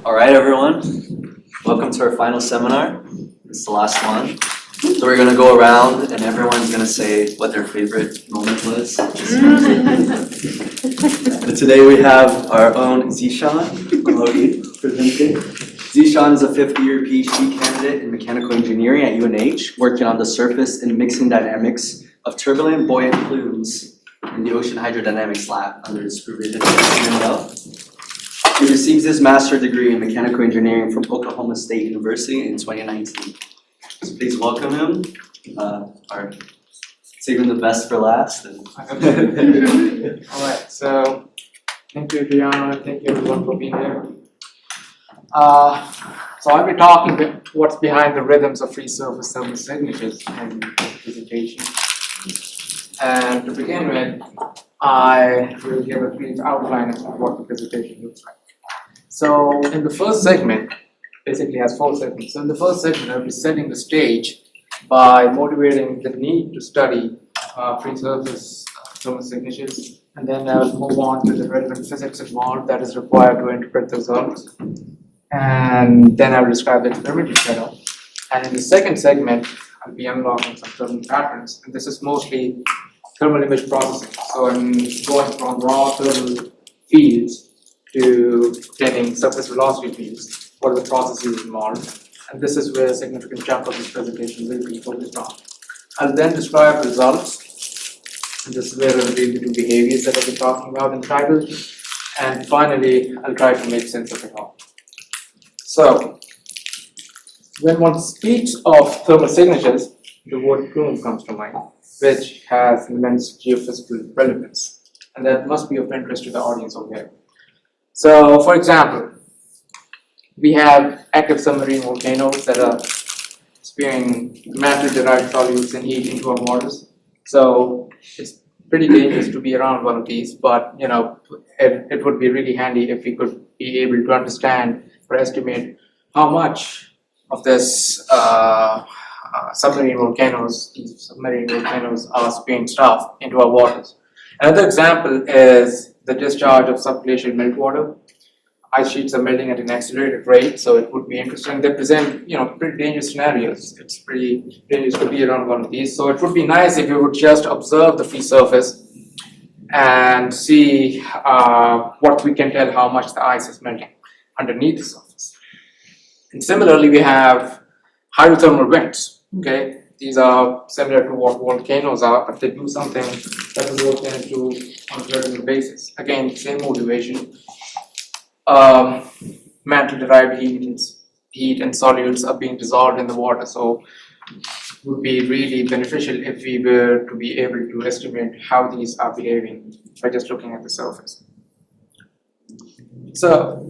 All right, everyone. Welcome to our final seminar. It's the last one. So we're going to go around and everyone's going to say what their favorite moment was. But today we have our own Zeeshan presenting. Zeeshan is a fifth-year Ph.D. candidate in mechanical engineering at UNH, working on the surface and mixing dynamics of turbulent buoyant plumes in the ocean hydrodynamics lab under the supervision of Dept. He receives his master's degree in mechanical engineering from Oklahoma State University in 2019. So please welcome him. Our saving the best for last. All right, so thank you, Brianna. Thank you, everyone, for being here. So I'll be talking about what's behind the rhythms of free surface thermal signatures in this presentation. And to begin with, I will give a brief outline of what the presentation looks like. So in the first segment, basically has 4 segments. So in the first segment, I'll be setting the stage by motivating the need to study free surface thermal signatures, and then I'll move on to the relevant physics involved that is required to interpret the results, and then I'll describe the experimental setup. And in the second segment, I'll be unlocking some thermal patterns, and this is mostly thermal image processing. So I'm going from raw thermal fields to getting surface velocity fields. What are the processes involved? And this is where a significant chunk of this presentation will be focused on. I'll then describe results. And this is where I'll reveal the 2 behaviors that I've been talking about in the title. And finally, I'll try to make sense of it all. So, when one speaks of thermal signatures, the word plume comes to mind, which has immense geophysical relevance. And that must be of interest to the audience over here. So, for example, we have active submarine volcanoes that are spewing mantle-derived solutes and heat into our waters. So it's pretty dangerous to be around one of these, but it would be really handy if we could be able to understand or estimate how much of this submarine volcanoes are spewing stuff into our waters. Another example is the discharge of subglacial meltwater. Ice sheets are melting at an accelerated rate, so it would be interesting. They present, pretty dangerous scenarios. It's pretty dangerous to be around one of these. So it would be nice if you would just observe the free surface and see what we can tell how much the ice is melting underneath the surface. And similarly, we have hydrothermal vents. Okay, these are similar to what volcanoes are, but they do something that the volcanoes do on a regular basis. Again, same motivation. Mantle-derived heat and solutes are being dissolved in the water, so it would be really beneficial if we were to be able to estimate how these are behaving by just looking at the surface. So,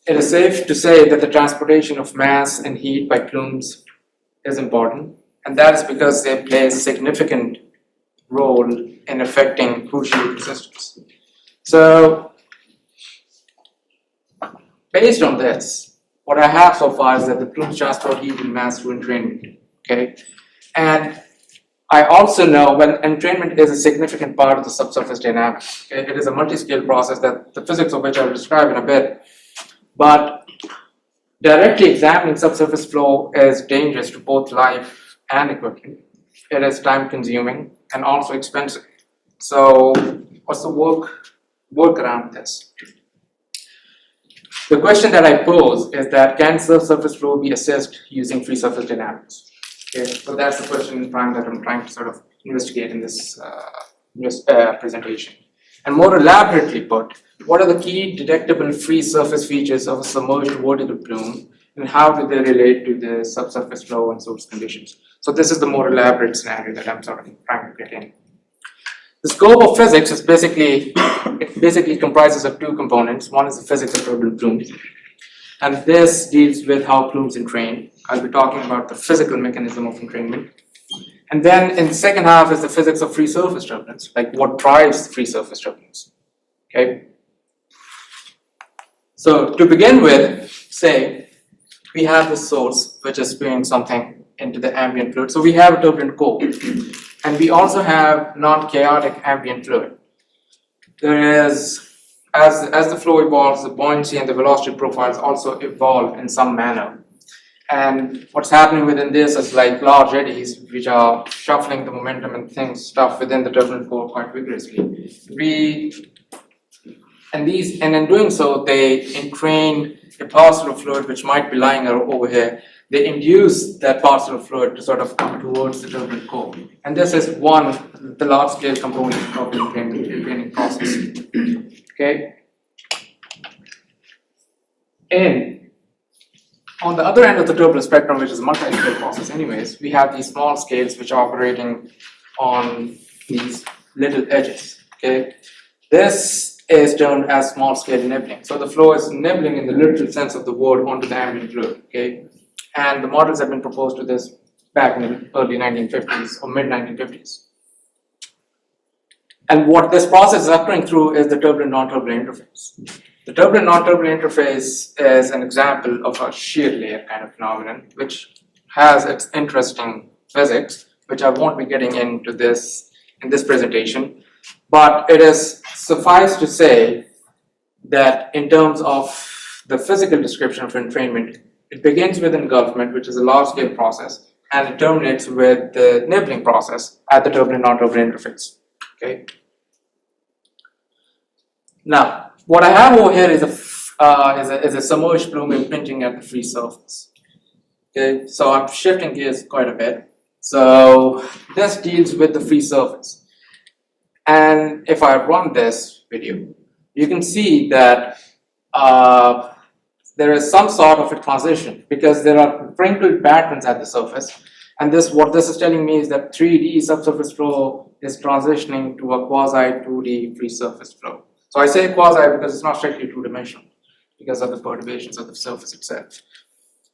it is safe to say that the transportation of mass and heat by plumes is important, and that is because they play a significant role in affecting crucial ecosystems. So, based on this, what I have so far is that the plumes transport heat and mass through entrainment. Okay, and I also know when entrainment is a significant part of the subsurface dynamics. Okay? It is a multi-scale process that the physics of which I'll describe in a bit. But directly examining subsurface flow is dangerous to both life and equipment. It is time-consuming and also expensive. So, what's the work around this? The question that I pose is that can subsurface flow be assessed using free surface dynamics? Okay, so that's the question in prime that I'm trying to sort of investigate in this presentation. And more elaborately put, what are the key detectable free surface features of a submerged vertical plume, and how do they relate to the subsurface flow and source conditions? So this is the more elaborate scenario that I'm sort of trying to get in. The scope of physics is basically comprises of 2 components. One is the physics of turbulent plumes, and this deals with how plumes entrain. I'll be talking about the physical mechanism of entrainment. And then in the second half is the physics of free surface turbulence, like what drives free surface turbulence. Okay. So to begin with, say we have the source which is spewing something into the ambient fluid. So we have a turbulent core, and we also have non-chaotic ambient fluid. There is as the flow evolves, the buoyancy and the velocity profiles also evolve in some manner. And what's happening within this is like large eddies, which are shuffling the momentum and stuff within the turbulent core quite vigorously. And in doing so, they entrain a parcel of fluid which might be lying over here. They induce that parcel of fluid to sort of come towards the turbulent core. And this is the large-scale component of the entraining process. Okay. On the other end of the turbulent spectrum, which is a multi-scale process anyways, we have these small scales which are operating on these little edges. Okay. This is termed as small-scale nibbling. So the flow is nibbling in the literal sense of the word onto the ambient fluid. Okay. And the models have been proposed to this back in the early 1950s or mid-1950s. And what this process is occurring through is the turbulent non-turbulent interface. The turbulent non-turbulent interface is an example of a shear layer kind of phenomenon, which has its interesting physics, which I won't be getting into this in this presentation. But it is suffice to say that in terms of the physical description of entrainment, it begins with engulfment, which is a large-scale process, and it terminates with the nibbling process at the turbulent non-turbulent interface. Okay. Now, what I have over here is a submerged plume impinging at the free surface. Okay, so I'm shifting gears quite a bit. So this deals with the free surface, and if I run this video, you can see that there is some sort of a transition because there are crinkled patterns at the surface, and what this is telling me is that 3D subsurface flow is transitioning to a quasi 2D free surface flow. So I say quasi because it's not strictly two-dimensional because of the perturbations of the surface itself.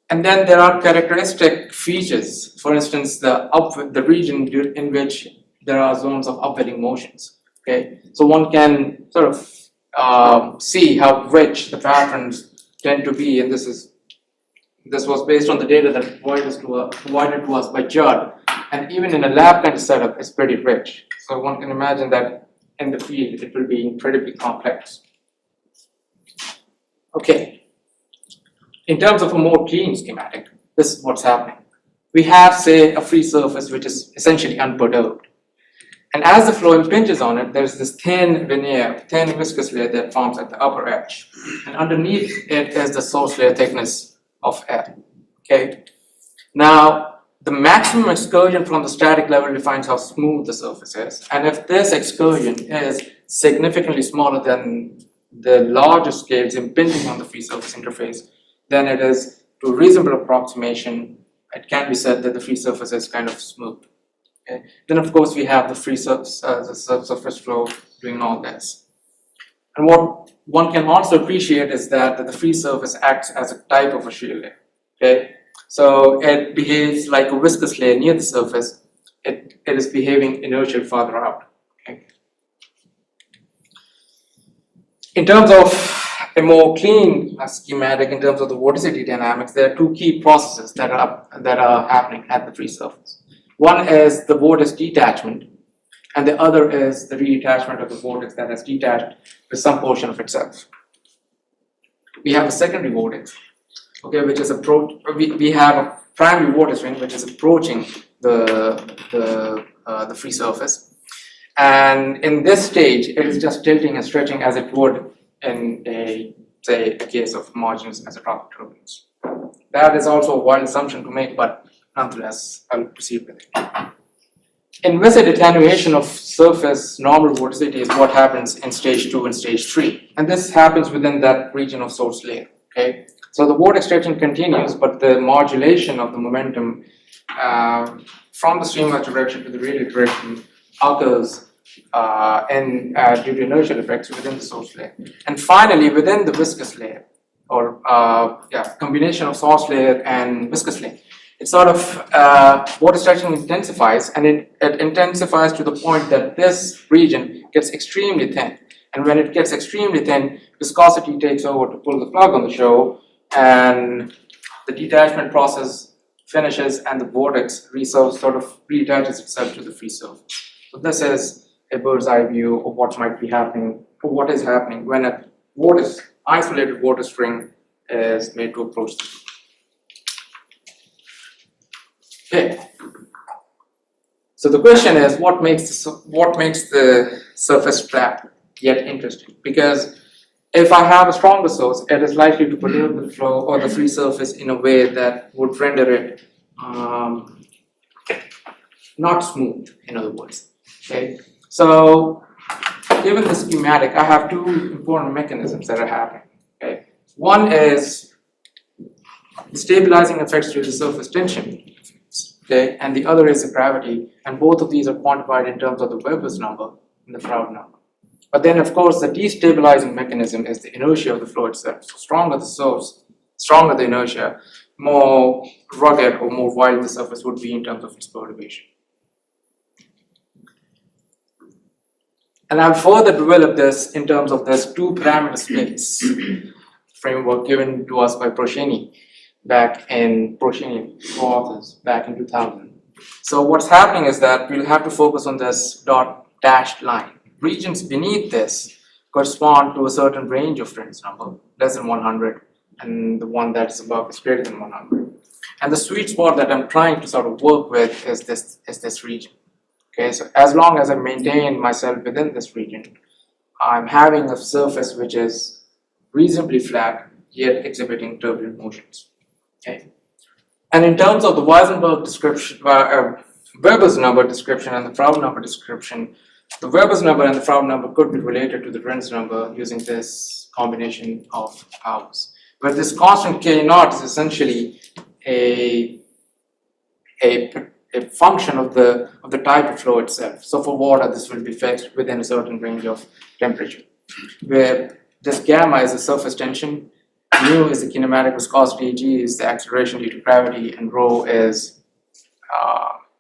And then there are characteristic features, for instance, the region in which there are zones of upwelling motions. Okay, so one can sort of see how rich the patterns tend to be, and this was based on the data that provided to us by Jere, and even in a lab kind of setup, it's pretty rich. So one can imagine that in the field, it will be incredibly complex. Okay. In terms of a more clean schematic, this is what's happening. We have, say, a free surface which is essentially unperturbed. And as the flow impinges on it, there's this thin viscous layer that forms at the upper edge. And underneath it is the source layer thickness of air. Okay. Now, the maximum excursion from the static level defines how smooth the surface is. And if this excursion is significantly smaller than the larger scales impinging on the free surface interface, then it is, to a reasonable approximation, it can be said that the free surface is kind of smooth. Okay. Then, of course, we have the free subsurface flow doing all this. And what one can also appreciate is that the free surface acts as a type of a shear layer. Okay. So it behaves like a viscous layer near the surface. It is behaving inertial farther out. Okay. In terms of a more clean schematic, in terms of the vorticity dynamics, there are two key processes that are happening at the free surface. One is the vortex detachment, and the other is the reattachment of the vortex that has detached with some portion of itself. We have a secondary vortex, okay, which is we have a primary vortex ring which is approaching the free surface, and in this stage it is just tilting and stretching as it would in a case of homogeneous isotropic turbulence. That is also a wild assumption to make, but nonetheless I'll proceed with it. Inviscid attenuation of surface normal vorticity is what happens in stage 2 and stage 3, and this happens within that region of source layer. Okay, so the vortex stretching continues, but the modulation of the momentum from the streamwise direction to the radial direction occurs due to inertial effects within the source layer. And finally, within the viscous layer, or combination of source layer and viscous layer, it sort of water stretching intensifies, and it intensifies to the point that this region gets extremely thin. And when it gets extremely thin, viscosity takes over to pull the plug on the show, and the detachment process finishes, and the vortex sort of reattaches itself to the free surface. So this is a bird's eye view of what might be happening, or what is happening when a isolated water string is made to approach the beach. Okay. So the question is, what makes the surface flat yet interesting? Because if I have a stronger source, it is likely to perturb the flow or the free surface in a way that would render it not smooth, in other words. Okay. So given the schematic, I have two important mechanisms that are happening. Okay. One is the stabilizing effects due to surface tension. Okay, and the other is the gravity, and both of these are quantified in terms of the Weber's number and the Froude number. But then, of course, the destabilizing mechanism is the inertia of the flow itself. So stronger the source, stronger the inertia, more rugged or more wild the surface would be in terms of its perturbation. And I'll further develop this in terms of this two-parameter space framework given to us by Prosheni authors back in 2000. So what's happening is that we'll have to focus on this dashed line. Regions beneath this correspond to a certain range of French number, less than 100, and the one that's above is greater than 100. And the sweet spot that I'm trying to sort of work with is this region. Okay, so as long as I maintain myself within this region, I'm having a surface which is reasonably flat, yet exhibiting turbulent motions. Okay. And in terms of the Weisenberg description, Weber's number description and the Froude number description, the Weber's number and the Froude number could be related to the Rens number using this combination of powers. But this constant K naught is essentially a function of the type of flow itself. So for water, this will be fixed within a certain range of temperature, where this gamma is the surface tension, mu is the kinematic viscosity, g is the acceleration due to gravity, and rho is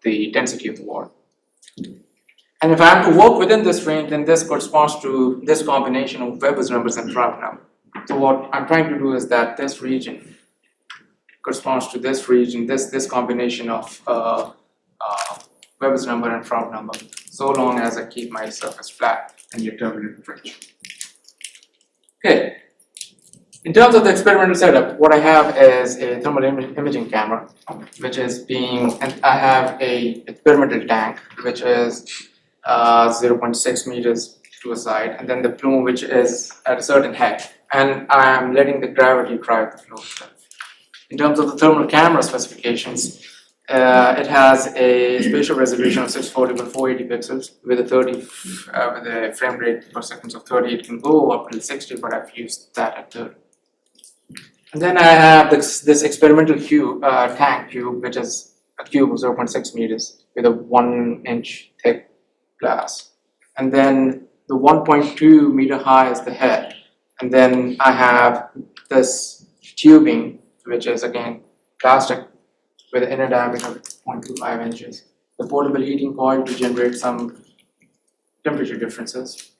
the density of the water. And if I have to work within this range, then this corresponds to this combination of Weber's numbers and Froude number. So what I'm trying to do is that this region corresponds to this region, this combination of Weber's number and Froude number, so long as I keep my surface flat and yet turbulent fringe. Okay. In terms of the experimental setup, what I have is a thermal imaging camera, which is and I have a experimental tank, which is 0.6 meters to a side, and then the plume, which is at a certain height, and I am letting the gravity drive the flow itself. In terms of the thermal camera specifications, it has a spatial resolution of 640 by 480 pixels with a frame rate per second of 30. It can go up to 60, but I've used that at 30. And then I have this experimental tank cube, which is a cube of 0.6 meters with a 1 inch thick glass. And then the 1.2 meter high is the head. And then I have this tubing, which is again plastic with an inner diameter of 0.25 inches. The portable heating coil to generate some temperature differences.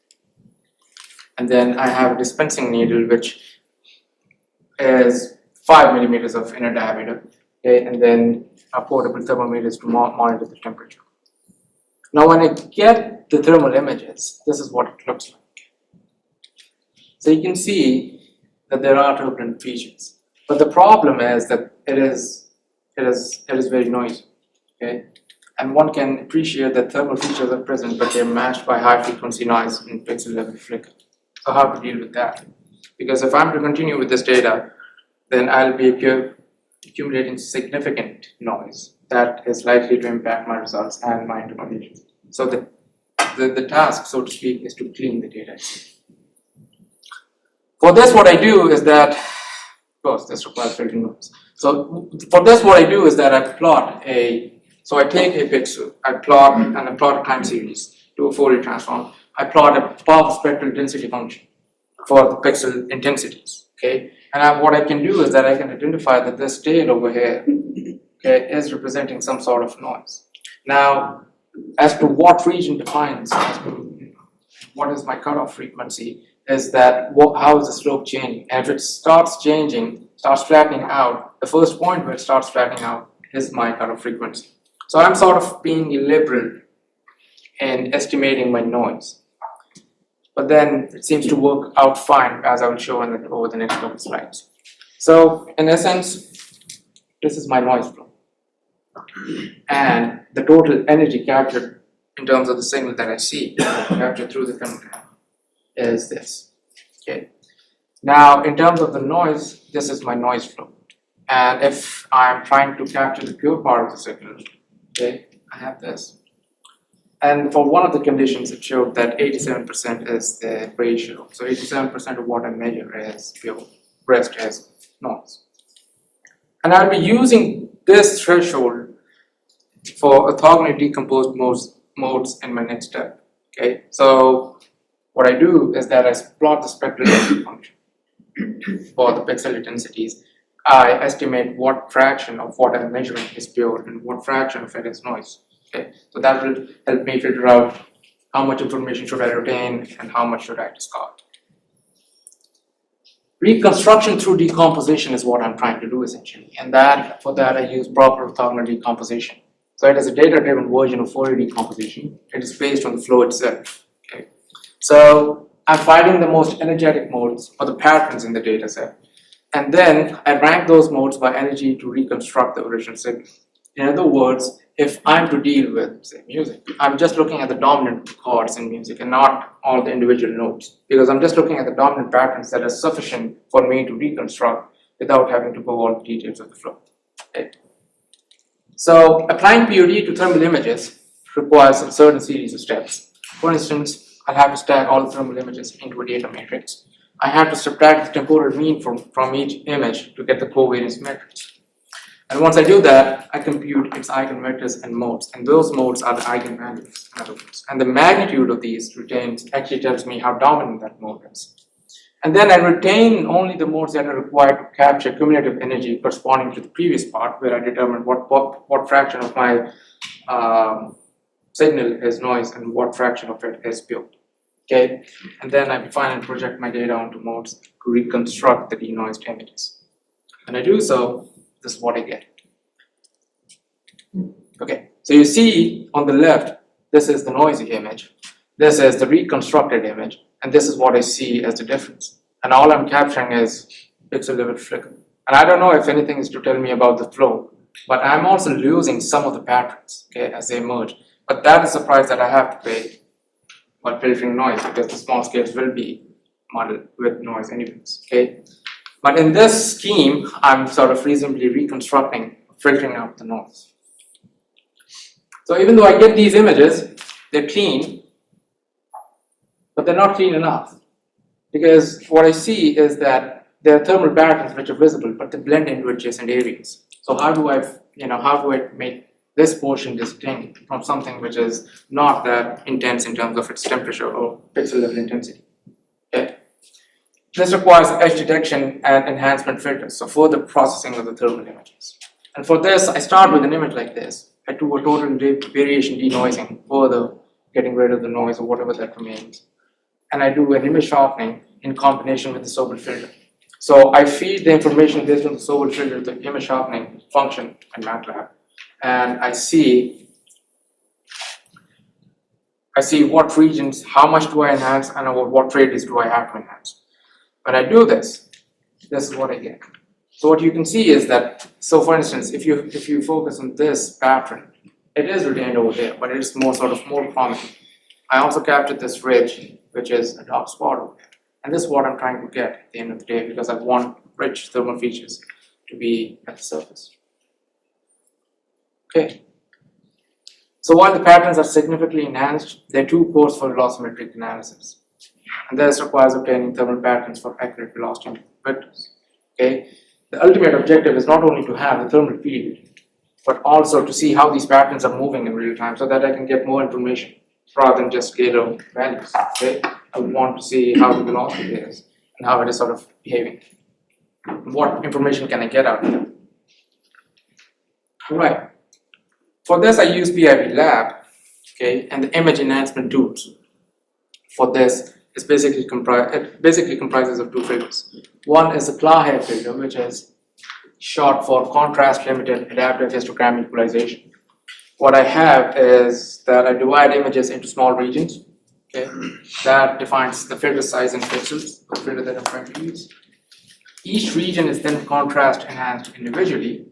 And then I have a dispensing needle, which is 5 millimeters of inner diameter, okay, and then a portable thermometers to monitor the temperature. Now when I get the thermal images, this is what it looks like. So you can see that there are turbulent features, but the problem is that it is very noisy, okay, and one can appreciate that thermal features are present, but they're matched by high frequency noise and pixel level flicker. So how to deal with that? Because if I'm to continue with this data, then I'll be accumulating significant noise that is likely to impact my results and my interpretations. So the task, so to speak, is to clean the data. For this, what I do is that, of course, this requires filtering noise. So for this, what I do is that I take a pixel, I plot a time series to a Fourier transform. I plot a power spectral density function for the pixel intensities, okay? And what I can do is that I can identify that this tail over here, okay, is representing some sort of noise. Now, as to what region defines, what is my cutoff frequency, is that how is the slope changing? And if it starts changing, starts flattening out, the first point where it starts flattening out is my cutoff frequency. So I'm sort of being liberal in estimating my noise. but then it seems to work out fine, as I will show over the next couple of slides. So in essence, this is my noise flow. And the total energy captured in terms of the signal that I see captured through the thermal is this. Okay. Now, in terms of the noise, this is my noise flow. And if I'm trying to capture the pure part of the signal, okay, I have this. And for one of the conditions, it showed that 87% is the ratio. So 87% of what I measure is pure, rest is noise. And I'll be using this threshold for orthogonally decomposed modes in my next step. Okay, so what I do is that I plot the spectral density function for the pixel intensities. I estimate what fraction of what I'm measuring is pure and what fraction of it is noise. Okay, so that will help me figure out how much information should I retain and how much should I discard. Reconstruction through decomposition is what I'm trying to do essentially, and for that I use proper orthogonal decomposition. So it is a data-driven version of Fourier decomposition. It is based on the flow itself. Okay, so I'm finding the most energetic modes or the patterns in the data set, and then I rank those modes by energy to reconstruct the original signal. In other words, if I'm to deal with, say, music, I'm just looking at the dominant chords in music and not all the individual notes, because I'm just looking at the dominant patterns that are sufficient for me to reconstruct without having to go all the details of the flow. Okay. So applying Ph.D. to thermal images requires a certain series of steps. For instance, I'll have to stack all the thermal images into a data matrix. I have to subtract the temporal mean from each image to get the covariance matrix. And once I do that, I compute its eigenvectors and modes, and those modes are the eigenvalues, in other words. And the magnitude of these retains actually tells me how dominant that mode is. And then I retain only the modes that are required to capture cumulative energy corresponding to the previous part, where I determine what fraction of my signal is noise and what fraction of it is pure. Okay, and then I finally project my data onto modes to reconstruct the denoised images. When I do so, this is what I get. Okay, so you see on the left, this is the noisy image, this is the reconstructed image, and this is what I see as the difference. And all I'm capturing is pixel level flicker. And I don't know if anything is to tell me about the flow, but I'm also losing some of the patterns, okay, as they emerge. But that is the price that I have to pay while filtering noise, because the small scales will be modeled with noise anyways, okay? But in this scheme, I'm sort of reasonably reconstructing, filtering out the noise. So even though I get these images, they're clean, but they're not clean enough. Because what I see is that there are thermal patterns which are visible, but they blend into adjacent areas. So how do I make this portion distinct from something which is not that intense in terms of its temperature or pixel level intensity? Okay. This requires edge detection and enhancement filters, so further processing of the thermal images. And for this, I start with an image like this. I do a total variation denoising, further getting rid of the noise or whatever that remains. And I do an image sharpening in combination with the Sobel filter. So I feed the information based on the Sobel filter to the image sharpening function in MATLAB. And I see what regions, how much do I enhance, and what radius do I have to enhance. When I do this, this is what I get. So what you can see is that, so for instance, if you focus on this pattern, it is retained over there, but it is more prominent. I also captured this ridge, which is a dark spot over there. And this is what I'm trying to get at the end of the day, because I want rich thermal features to be at the surface. Okay. So while the patterns are significantly enhanced, there are two cores for velocimetric analysis. And this requires obtaining thermal patterns for accurate velocity vectors. Okay. The ultimate objective is not only to have the thermal field, but also to see how these patterns are moving in real time so that I can get more information rather than just scalar values. Okay. I want to see how the velocity is and how it is sort of behaving. What information can I get out of it? All right. For this, I use PIV Lab, okay, and the image enhancement tools. For this, it basically comprises of two filters. One is the Klahe filter, which is short for contrast limited adaptive histogram equalization. What I have is that I divide images into small regions, okay, that defines the filter size in pixels, the filter that I'm trying to use. Each region is then contrast enhanced individually,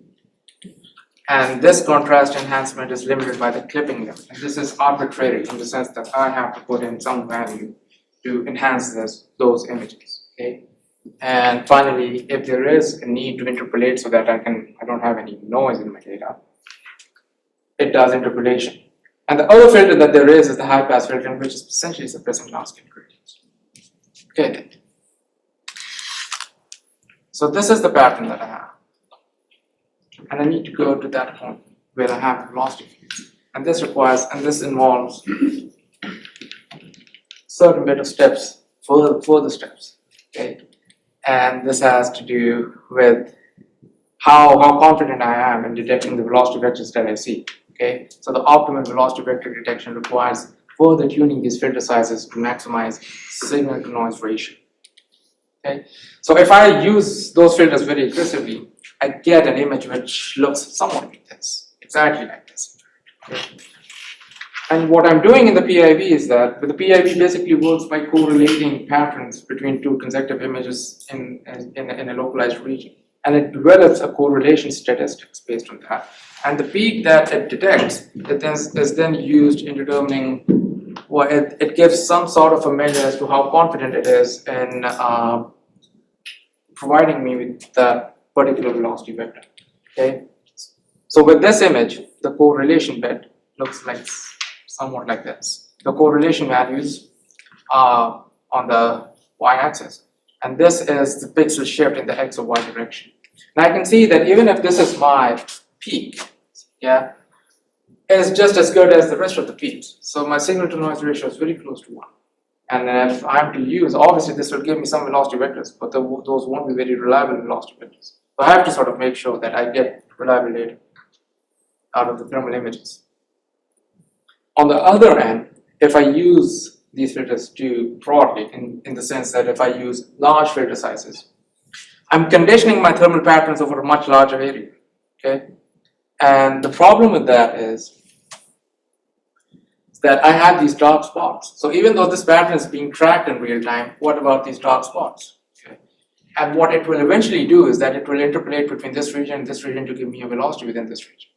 and this contrast enhancement is limited by the clipping limit. And this is arbitrary in the sense that I have to put in some value to enhance those images, okay? And finally, if there is a need to interpolate so that I don't have any noise in my data, it does interpolation. And the other filter that there is the high pass filter, which is essentially suppressing landscape gradients. Okay. So this is the pattern that I have. And I need to go to that point where I have velocity fields. And this involves certain bit of steps, further steps. Okay. And this has to do with how confident I am in detecting the velocity vectors that I see. Okay, so the optimum velocity vector detection requires further tuning these filter sizes to maximize signal to noise ratio. Okay, so if I use those filters very aggressively, I get an image which looks somewhat like this, exactly like this. Okay. And what I'm doing in the PIV is that, the PIV basically works by correlating patterns between two consecutive images in a localized region. And it develops a correlation statistics based on that. And the peak that it detects is then used in determining what it gives some sort of a measure as to how confident it is in providing me with that particular velocity vector. Okay. So with this image, the correlation bit looks like somewhat like this. The correlation values are on the y-axis, and this is the pixel shift in the x or y direction. And I can see that even if this is my peak, yeah, it's just as good as the rest of the peaks. So my signal to noise ratio is very close to 1. And then if I'm to use, obviously this will give me some velocity vectors, but those won't be very reliable velocity vectors. So I have to sort of make sure that I get reliable data out of the thermal images. On the other end, if I use these filters too broadly, in the sense that if I use large filter sizes, I'm conditioning my thermal patterns over a much larger area, okay? And the problem with that is that I have these dark spots. So even though this pattern is being tracked in real time, what about these dark spots? Okay. And what it will eventually do is that it will interpolate between this region and this region to give me a velocity within this region.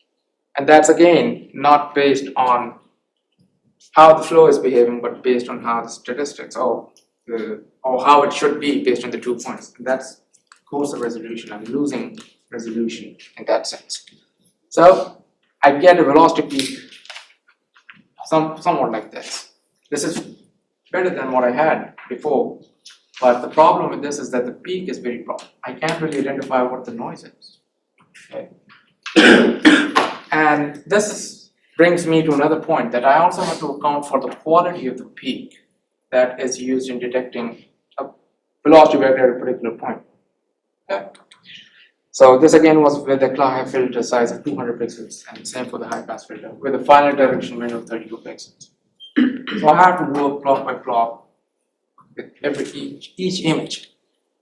And that's again not based on how the flow is behaving, but based on how the statistics or how it should be based on the 2 points. And that's coarser resolution. I'm losing resolution in that sense. So I get a velocity peak somewhat like this. This is better than what I had before, but the problem with this is that the peak is very broad. I can't really identify what the noise is. Okay. And this brings me to another point, that I also have to account for the quality of the peak that is used in detecting a velocity vector at a particular point. Okay. So this again was with a high filter size of 200 pixels, and same for the high pass filter with a final direction window of 32 pixels. So I have to work block by block with each image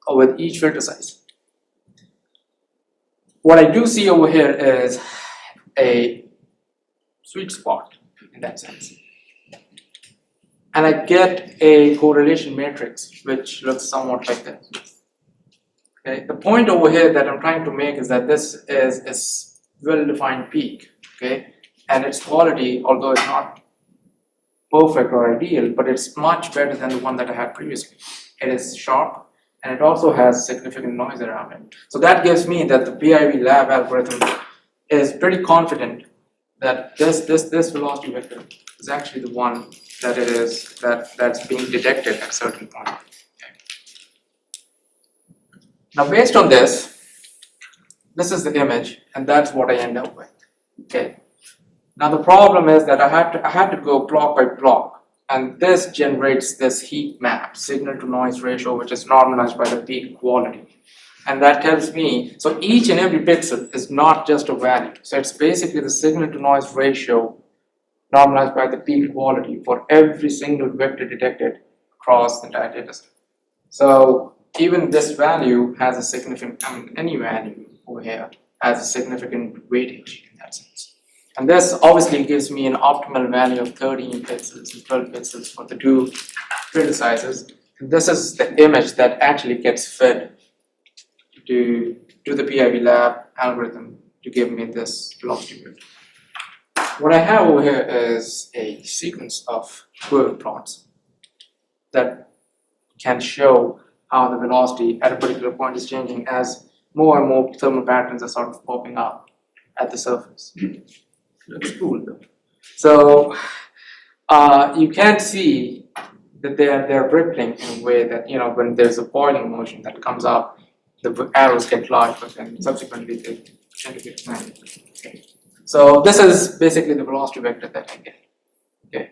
or with each filter size. What I do see over here is a sweet spot in that sense. And I get a correlation matrix which looks somewhat like this. Okay. The point over here that I'm trying to make is that this is a well-defined peak, okay, and its quality, although it's not perfect or ideal, but it's much better than the one that I had previously. It is sharp, and it also has significant noise around it. So that gives me that the PIV lab algorithm is pretty confident that this velocity vector is actually the one that that's being detected at a certain point. Okay. Now, based on this is the image, and that's what I end up with. Okay. Now the problem is that I had to go block by block, and this generates this heat map, signal to noise ratio, which is normalized by the peak quality. And that tells me, so each and every pixel is not just a value. So it's basically the signal to noise ratio normalized by the peak quality for every single vector detected across the entire data set. So even this value has a significant, any value over here has a significant weightage in that sense. And this obviously gives me an optimal value of 13 pixels and 12 pixels for the two filter sizes. And this is the image that actually gets fed to the PIV lab algorithm to give me this velocity vector. What I have over here is a sequence of curve plots that can show how the velocity at a particular point is changing as more and more thermal patterns are sort of popping up at the surface. Looks cool though. So you can see that they're rippling in a way that, you know, when there's a boiling motion that comes up, the arrows get large, but then subsequently they tend to get tiny. Okay. So this is basically the velocity vector that I get. Okay.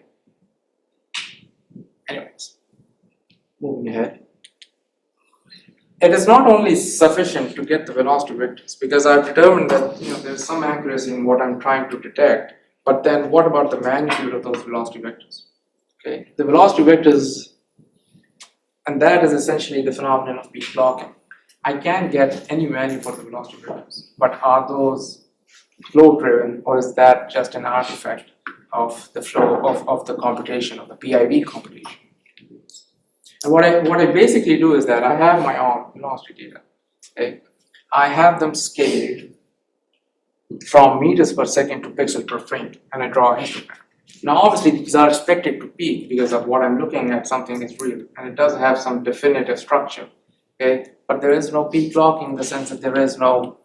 Anyways, moving ahead. It is not only sufficient to get the velocity vectors, because I've determined that, you know, there's some accuracy in what I'm trying to detect, but then what about the magnitude of those velocity vectors? Okay, the velocity vectors, and that is essentially the phenomenon of peak clocking. I can get any value for the velocity vectors, but are those flow driven, or is that just an artifact of the flow of the computation, of the PIV computation? And what I basically do is that I have my own velocity data. Okay? I have them scaled from meters per second to pixel per frame, and I draw a histogram. Now obviously these are expected to peak because of what I'm looking at, something is real, and it does have some definitive structure. Okay? But there is no peak clocking in the sense that there is no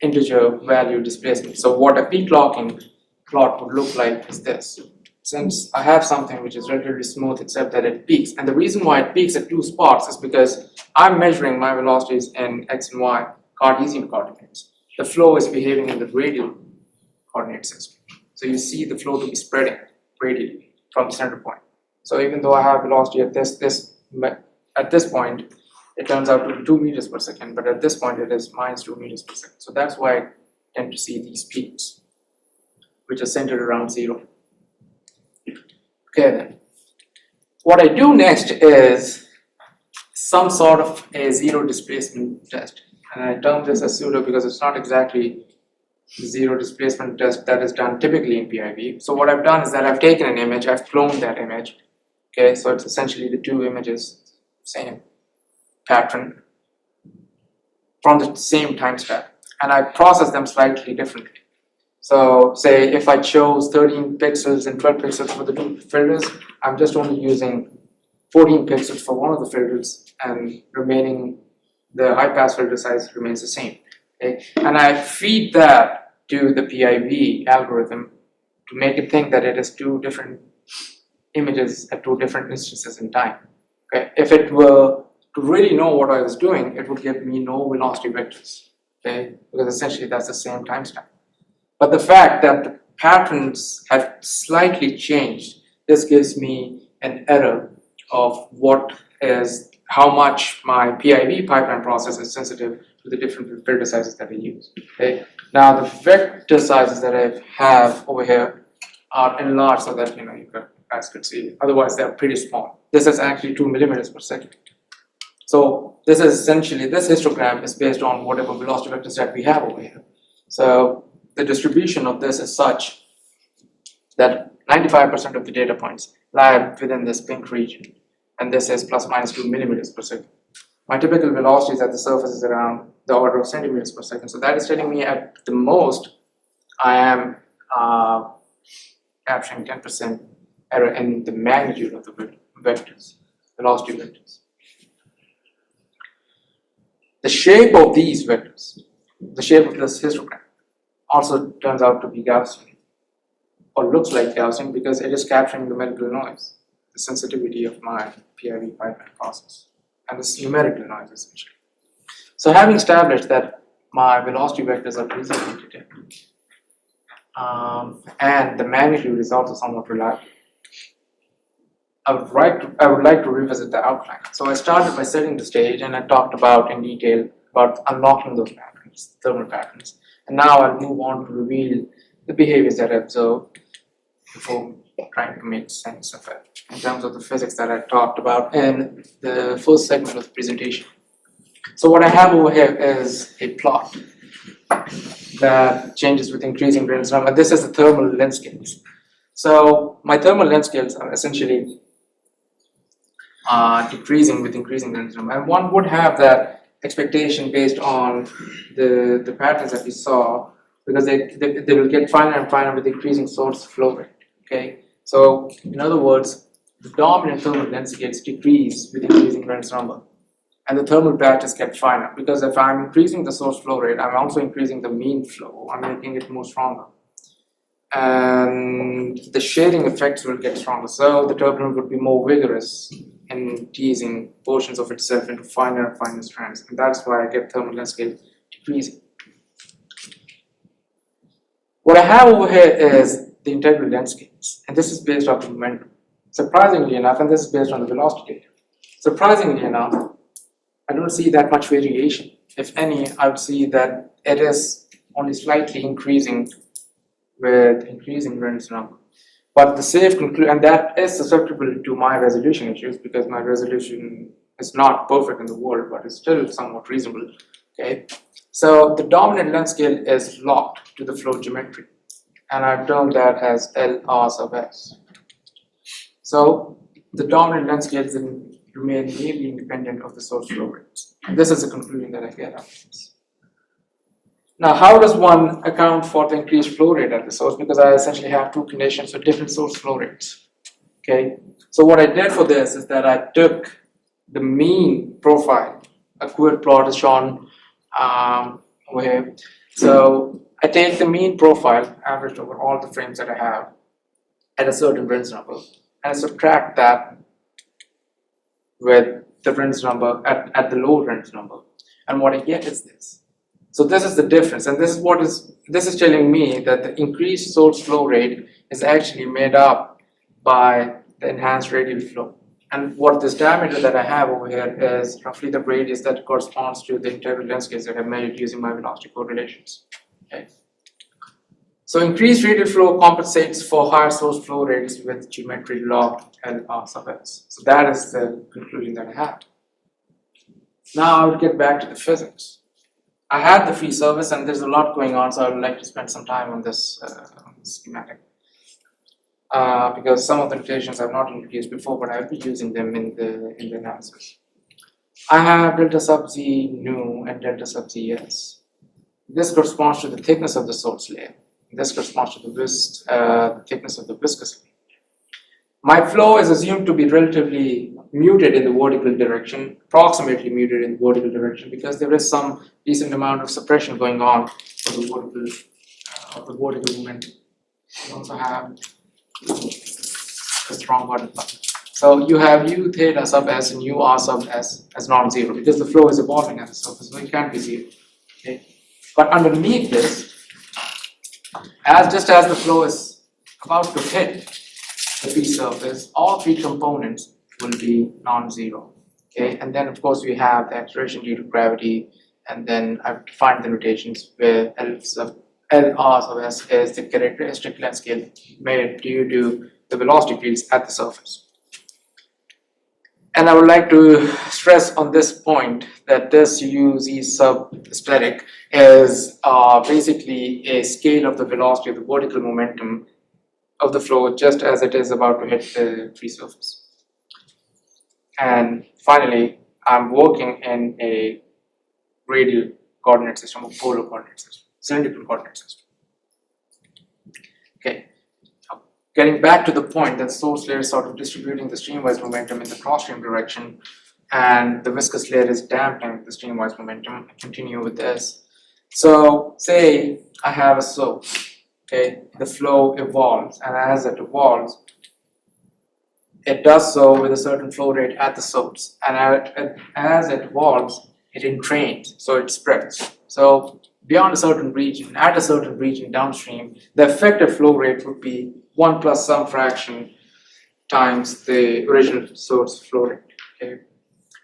integer value displacement. So what a peak clocking plot would look like is this. Since I have something which is relatively smooth except that it peaks, and the reason why it peaks at two spots is because I'm measuring my velocities in x and y Cartesian coordinates. The flow is behaving in the radial coordinate system. So you see the flow to be spreading radially from the center point. So even though I have velocity at this point, it turns out to be 2 meters per second, but at this point it is minus 2 meters per second. So that's why I tend to see these peaks, which are centered around 0. Okay then, what I do next is some sort of a zero displacement test. And I term this as pseudo because it's not exactly the zero displacement test that is done typically in PIV. So what I've done is that I've taken an image, I've cloned that image. Okay, so it's essentially the two images, same pattern, from the same time step. And I process them slightly differently. So say if I chose 13 pixels and 12 pixels for the two filters, I'm just only using 14 pixels for one of the filters, and remaining the high pass filter size remains the same. Okay? And I feed that to the PIV algorithm to make it think that it is two different images at two different instances in time. Okay? If it were to really know what I was doing, it would give me no velocity vectors. Okay? Because essentially that's the same timestamp. But the fact that the patterns have slightly changed, this gives me an error of how much my PIV pipeline process is sensitive to the different filter sizes that I use. Okay. Now the vector sizes that I have over here are enlarged so that you guys could see. Otherwise, they're pretty small. This is actually 2 millimeters per second. So this is essentially, this histogram is based on whatever velocity vectors that we have over here. So the distribution of this is such that 95% of the data points lie within this pink region, and this is plus minus 2 millimeters per second. My typical velocities at the surface is around the order of centimeters per second, so that is telling me at the most I am capturing 10% error in the magnitude of the vectors, velocity vectors. The shape of these vectors, the shape of this histogram, also turns out to be Gaussian, or looks like Gaussian because it is capturing the molecular noise, the sensitivity of my PIV pipeline process, and this numerical noise essentially. So having established that my velocity vectors are reasonably detected, and the magnitude is also somewhat reliable, I would like to revisit the outline. So I started by setting the stage, and I talked about in detail about unlocking those patterns, thermal patterns. And now I'll move on to reveal the behaviors that I observed before trying to make sense of it in terms of the physics that I talked about in the first segment of the presentation. So what I have over here is a plot that changes with increasing Reynolds number. This is the thermal length scales. So my thermal length scales are essentially decreasing with increasing Reynolds number. And one would have that expectation based on the patterns that we saw, because they will get finer and finer with increasing source flow rate. Okay, so in other words, the dominant thermal length scales decrease with increasing Reynolds number, and the thermal patches get finer, because if I'm increasing the source flow rate, I'm also increasing the mean flow. I'm making it more stronger, and the shading effects will get stronger. So the turbulent would be more vigorous in teasing portions of itself into finer and finer strands, and that's why I get thermal length scale decreasing. What I have over here is the integral length scales, and this is based on the momentum. Surprisingly enough, and this is based on the velocity data. Surprisingly enough, I don't see that much variation. If any, I would see that it is only slightly increasing with increasing Reynolds number. But the safe conclusion, and that is susceptible to my resolution issues, because my resolution is not perfect in the world, but it's still somewhat reasonable. Okay, so the dominant length scale is locked to the flow geometry, and I've termed that as LR sub S. So the dominant length scales remain mainly independent of the source flow rates. This is the conclusion that I get out of this. Now, how does one account for the increased flow rate at the source? Because I essentially have two conditions with different source flow rates. Okay, so what I did for this is that I took the mean profile. A queer plot is shown over here. So I take the mean profile averaged over all the frames that I have at a certain Reynolds number, and I subtract that with the Reynolds number at the low Reynolds number, and what I get is this. So this is the difference, and this is telling me that the increased source flow rate is actually made up by the enhanced radial flow. And what this diameter that I have over here is roughly the radius that corresponds to the integral length scales that I measured using my velocity correlations. Okay. So increased radial flow compensates for higher source flow rates with geometry log LR sub S. So that is the conclusion that I have. Now I will get back to the physics. I had the free service, and there's a lot going on, so I would like to spend some time on this schematic. Because some of the notations I've not introduced before, but I'll be using them in the analysis. I have delta sub Z nu and delta sub Z S. This corresponds to the thickness of the source layer. This corresponds to the thickness of the viscous layer. My flow is assumed to be relatively muted in the vertical direction, approximately muted in the vertical direction, because there is some decent amount of suppression going on for the vertical momentum. You also have a strong vertical. So you have U theta sub S and U R sub S as non-zero, because the flow is evolving at the surface, so it can't be zero. Okay? But underneath this, just as the flow is about to hit the free surface, all three components will be non-zero. Okay, and then of course we have the acceleration due to gravity, and then I've defined the notations where LR sub S is the characteristic length scale made due to the velocity fields at the surface. And I would like to stress on this point that this UZ sub aesthetic is basically a scale of the velocity of the vertical momentum of the flow just as it is about to hit the free surface. And finally, I'm working in a radial coordinate system, or polar coordinate system, cylindrical coordinate system. Okay, getting back to the point that the source layer is sort of distributing the streamwise momentum in the cross-stream direction, and the viscous layer is dampening the streamwise momentum. I continue with this. So say I have a source. Okay, the flow evolves, and as it evolves, it does so with a certain flow rate at the source, and as it evolves, it entrains, so it spreads. So beyond a certain region, at a certain region downstream, the effective flow rate would be 1 plus some fraction times the original source flow rate. Okay.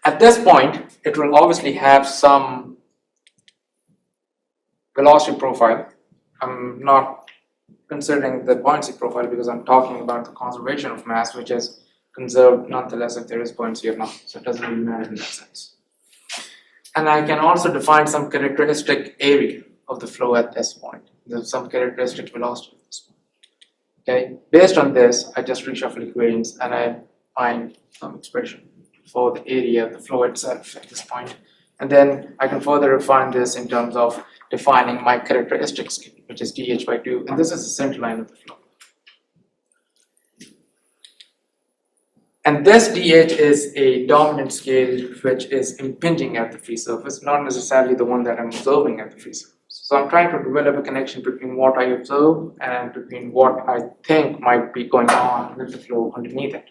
At this point, it will obviously have some velocity profile. I'm not considering the buoyancy profile because I'm talking about the conservation of mass, which is conserved nonetheless if there is buoyancy or not. So it doesn't really matter in that sense. And I can also define some characteristic area of the flow at this point. There's some characteristic velocity at this point. Okay, based on this, I just reshuffle equations and I find some expression for the area of the flow itself at this point. And then I can further refine this in terms of defining my characteristic scale, which is dH by 2, and this is the center line of the flow. And this dH is a dominant scale which is impinging at the free surface, not necessarily the one that I'm observing at the free surface. So I'm trying to develop a connection between what I observe and between what I think might be going on with the flow underneath it.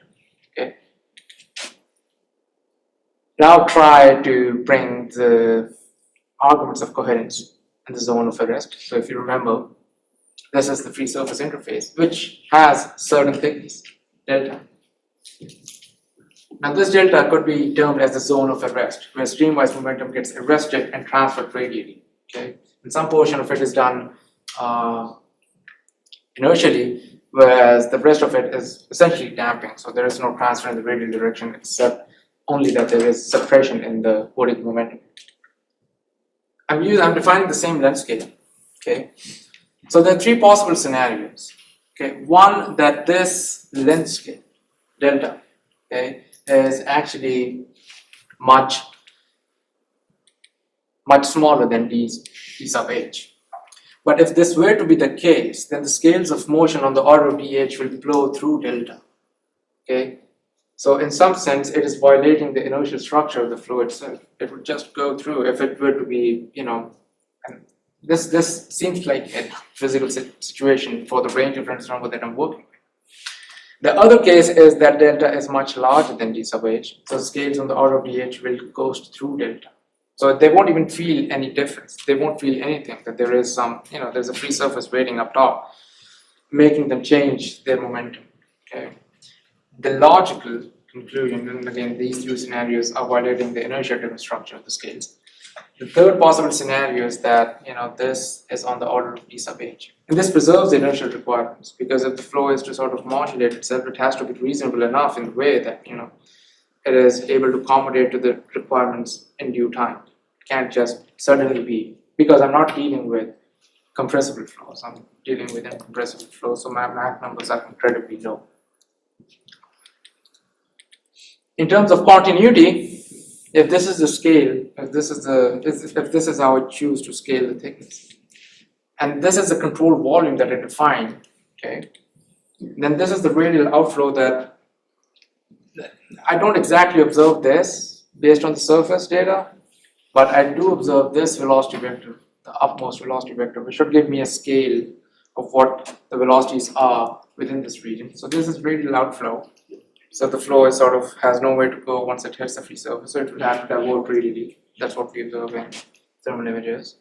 Okay. Now try to bring the arguments of coherence in the zone of arrest. So if you remember, this is the free surface interface, which has certain thickness, delta. Now this delta could be termed as the zone of arrest, where streamwise momentum gets arrested and transferred radially. Okay, and some portion of it is done inertially, whereas the rest of it is essentially damping. So there is no transfer in the radial direction, except only that there is suppression in the vertical momentum. I'm defining the same length scale. Okay, so there are three possible scenarios. Okay, one, that this length scale delta, okay, is actually much smaller than d sub h. But if this were to be the case, then the scales of motion on the order of dh will flow through delta. Okay, so in some sense, it is violating the inertial structure of the flow itself. It would just go through if it were to be, and this seems like a physical situation for the range reference number that I'm working with. The other case is that delta is much larger than d sub h, so scales on the order of dh will ghost through delta. So they won't even feel any difference. They won't feel anything, that there is some, there's a free surface waiting up top, making them change their momentum. Okay. The logical conclusion, and again, these two scenarios are violating the inertia-driven structure of the scales. The third possible scenario is that this is on the order of d sub h, and this preserves the inertial requirements, because if the flow is to sort of modulate itself, it has to be reasonable enough in the way that it is able to accommodate to the requirements in due time. It can't just suddenly be, because I'm not dealing with compressible flows, I'm dealing with incompressible flows, so my Mach numbers are incredibly low. In terms of continuity, if this is the scale, if this is how I choose to scale the thickness, and this is the control volume that I define, okay, then this is the radial outflow that I don't exactly observe this based on the surface data, but I do observe this velocity vector, the upmost velocity vector, which should give me a scale of what the velocities are within this region. So this is radial outflow. So the flow is sort of has nowhere to go once it hits the free surface, so it will have to divert radially. That's what we observe in thermal images.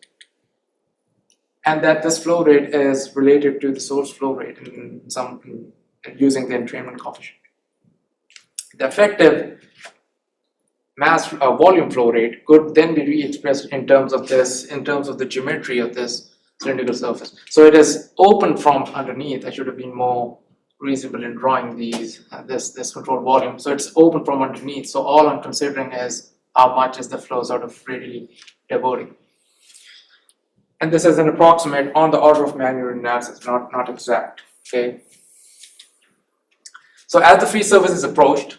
And that this flow rate is related to the source flow rate using the entrainment coefficient. The effective mass volume flow rate could then be re-expressed in terms of the geometry of this cylindrical surface. So it is open from underneath. I should have been more reasonable in drawing this control volume. So it's open from underneath. So all I'm considering is how much is the flow sort of radially diverting. And this is an approximate on the order of manual analysis, not exact. Okay. So as the free surface is approached,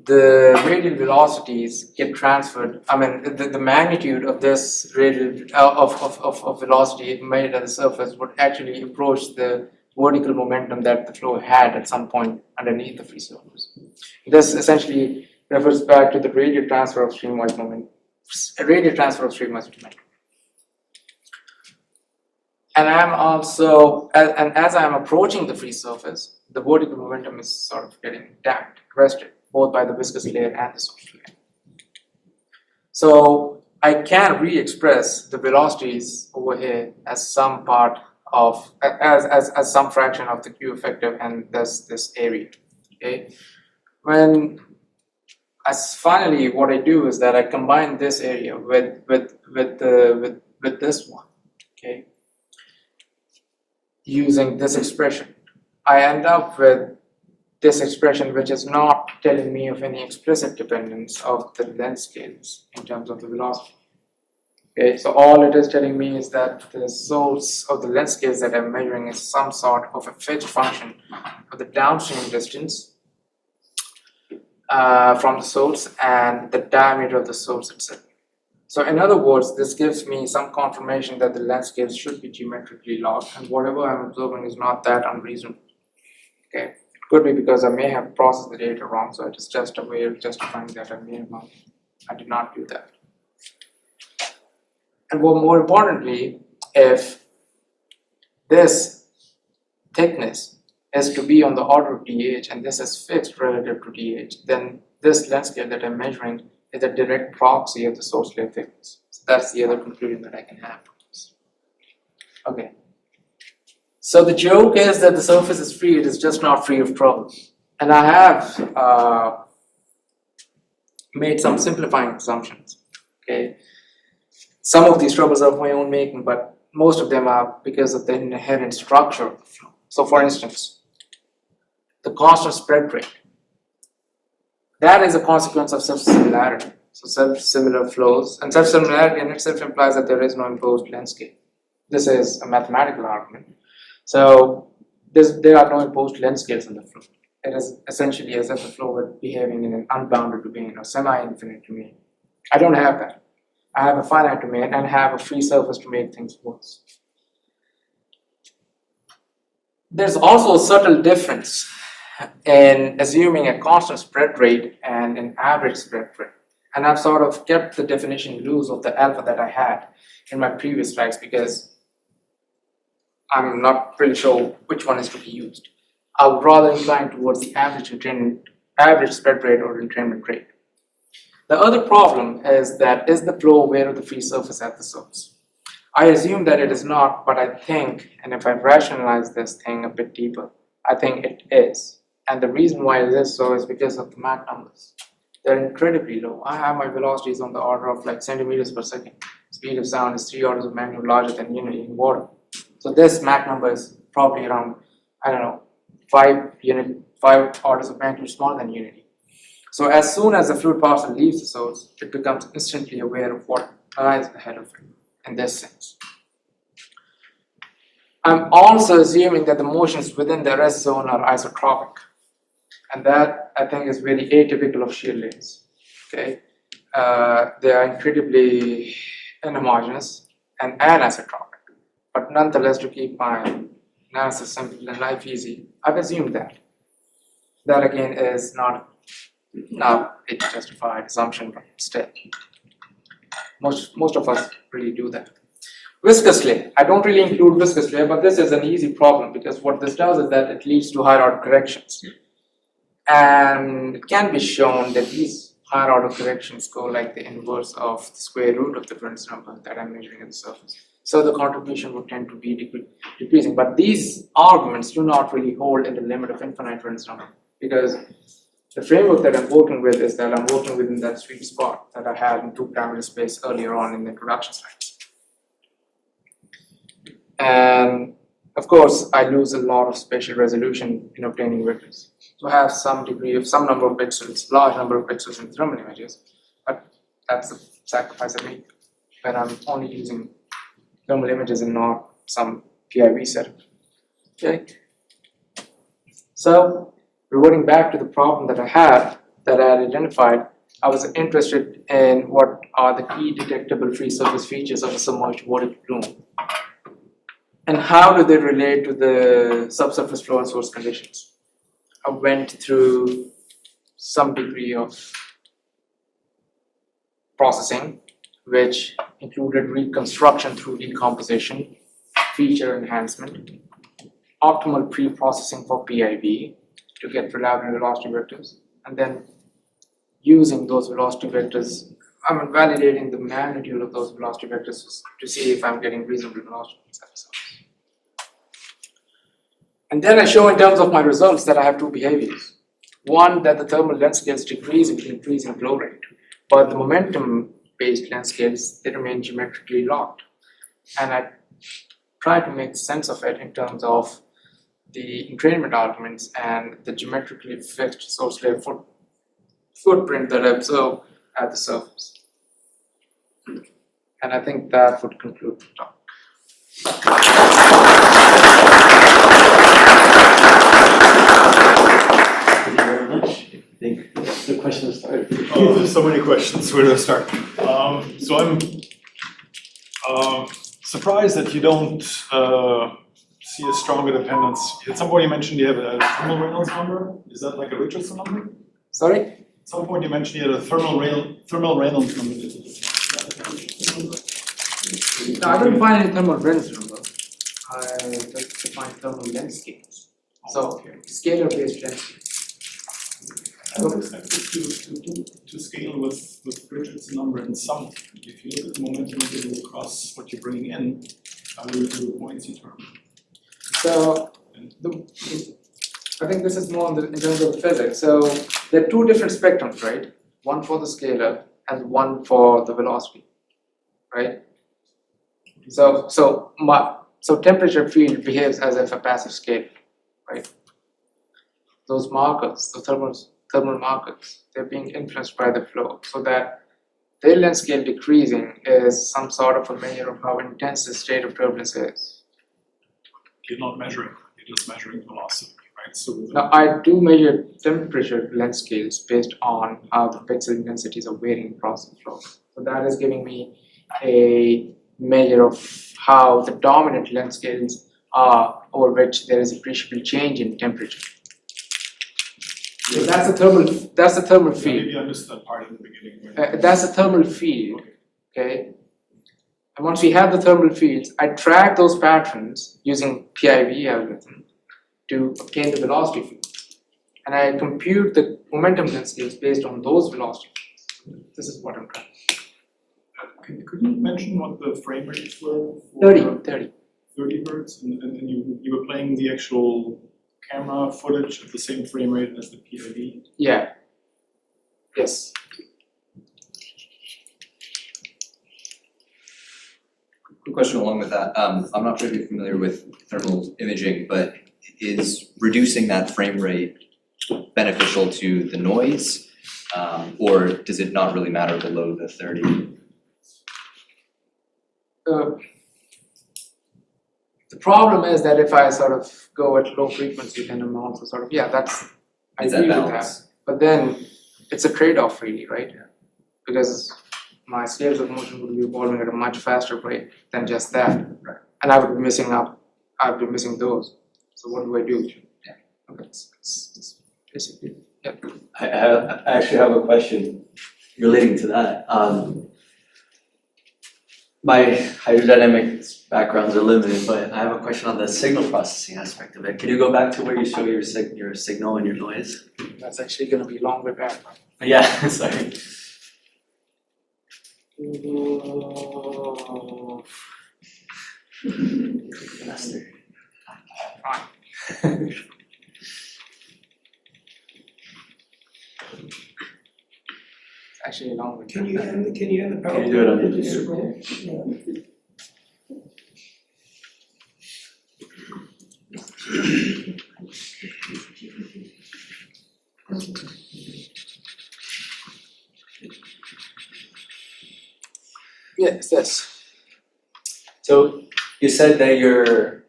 the radial velocities get transferred. I mean, the magnitude of this radial of velocity made at the surface would actually approach the vertical momentum that the flow had at some point underneath the free surface. This essentially refers back to the radial transfer of streamwise momentum. And I'm also, and as I'm approaching the free surface, the vertical momentum is sort of getting damped, arrested, both by the viscous layer and the soft layer. So I can re-express the velocities over here as some part of, as some fraction of the Q effective and this area. Okay. Finally, what I do is that I combine this area with this one. Okay. Using this expression, I end up with this expression, which is not telling me of any explicit dependence of the length scales in terms of the velocity. Okay, so all it is telling me is that the source of the length scales that I'm measuring is some sort of a fixed function of the downstream distance from the source and the diameter of the source itself. So in other words, this gives me some confirmation that the length scales should be geometrically locked, and whatever I'm observing is not that unreasonable. Okay, it could be because I may have processed the data wrong, so it is just a way of justifying that I did not do that. And more importantly, if this thickness is to be on the order of dH and this is fixed relative to dH, then this length scale that I'm measuring is a direct proxy of the source layer thickness. So that's the other conclusion that I can have from this. Okay. So the joke is that the surface is free, it is just not free of troubles. And I have made some simplifying assumptions. Okay. Some of these troubles are of my own making, but most of them are because of the inherent structure of the flow. So for instance, the constant spread rate. That is a consequence of self-similarity. So self-similar flows, and self-similarity in itself implies that there is no imposed length scale. This is a mathematical argument. So there are no imposed length scales in the flow. It is essentially as if the flow were behaving in an unbounded domain or semi-infinite domain. I don't have that. I have a finite domain and have a free surface to make things worse. There's also a subtle difference in assuming a constant spread rate and an average spread rate. And I've sort of kept the definition loose of the alpha that I had in my previous slides because I'm not really sure which one is to be used. I would rather incline towards the average spread rate or entrainment rate. The other problem is that is the flow aware of the free surface at the source? I assume that it is not, but I think, and if I rationalize this thing a bit deeper, I think it is. And the reason why it is so is because of the Mach numbers. They're incredibly low. I have my velocities on the order of like centimeters per second. Speed of sound is 3 orders of magnitude larger than unity in water. So this Mach number is probably around, I don't know, 5 orders of magnitude smaller than unity. So as soon as the fluid parcel leaves the source, it becomes instantly aware of what lies ahead of it in this sense. I'm also assuming that the motions within the rest zone are isotropic. And that I think is very atypical of shear layers. Okay, they are incredibly inhomogeneous and anisotropic. But nonetheless, to keep my analysis simple and life easy, I've assumed that. That again is not a justified assumption, but still, most of us really do that. Viscous layer. I don't really include viscous layer, but this is an easy problem because what this does is that it leads to higher order corrections. And it can be shown that these higher order corrections go like the inverse of the square root of the Reynolds number that I'm measuring at the surface. So the contribution would tend to be decreasing. But these arguments do not really hold in the limit of infinite Reynolds number because the framework that I'm working with is that I'm working within that sweet spot that I had in two-parameter space earlier on in the introduction slides. And of course, I lose a lot of spatial resolution in obtaining vectors. So I have some number of pixels, large number of pixels in thermal images, but that's the sacrifice I make when I'm only using thermal images and not some PIV setup. Okay. So reverting back to the problem that I had identified, I was interested in what are the key detectable free surface features of a submerged vertical plume. And how do they relate to the subsurface flow and source conditions? I went through some degree of processing, which included reconstruction through decomposition, feature enhancement, optimal pre-processing for PIV to get reliable velocity vectors, and then using those velocity vectors, validating the magnitude of those velocity vectors to see if I'm getting reasonable velocity vectors. And then I show in terms of my results that I have two behaviors. One, that the thermal length scales decrease with increasing flow rate, but the momentum-based length scales, they remain geometrically locked. And I try to make sense of it in terms of the entrainment arguments and the geometrically fixed source layer footprint that I observe at the surface. And I think that would conclude the talk. Thank you very much. I think the question started. Oh, there's so many questions. Where do I start? So I'm surprised that you don't see a stronger dependence. At some point you mentioned you have a thermal Reynolds number. Is that like a Richardson number? Sorry? At some point you mentioned you had a thermal Reynolds number. No, I don't find any thermal Reynolds number. I just define thermal length scales. So, scalar based length scales. I would expect it to scale with Richardson number in some. If you look at the momentum interval across what you're bringing in, the buoyancy term. So, I think this is more in terms of physics. So, there are two different spectrums, right? One for the scalar and one for the velocity, right? So temperature field behaves as if a passive scale, right? Those markers, the thermal markers, they're being influenced by the flow, so that their length scale decreasing is some sort of a measure of how intense the state of turbulence is. You're not measuring, you're just measuring velocity, right? So Now, I do measure temperature length scales based on how the pixel densities are varying across the flow. So that is giving me a measure of how the dominant length scales are over which there is appreciable change in temperature. So that's the thermal field. maybe I missed that part in the beginning. That's the thermal field, okay? And once we have the thermal fields, I track those patterns using PIV algorithm to obtain the velocity fields. And I compute the momentum length scales based on those velocity fields. This is what I'm trying. Could you mention what the frame rates were? 30. 30 hertz, and then you were playing the actual camera footage at the same frame rate as the PIV? Yeah. Yes. Quick question along with that. I'm not sure if you're familiar with thermal imaging, but is reducing that frame rate beneficial to the noise, or does it not really matter below the 30? The problem is that if I sort of go at low frequency, then I'm also sort of, I Is agree that with balance? that. But then it's a trade-off really, right? Because my scales of motion would be evolving at a much faster rate than just that. Right. And I would be missing those. So what do I do? Yeah. Okay, it's basically, yeah. I actually have a question relating to that. My hydrodynamics backgrounds are limited, but I have a question on the signal processing aspect of it. Can you go back to where you show your signal and your noise? That's actually gonna be long way back. Yeah, sorry. Faster. Fine. Actually a long way back. Can you end the Can you do it on the PowerPoint? Yes. So you said that your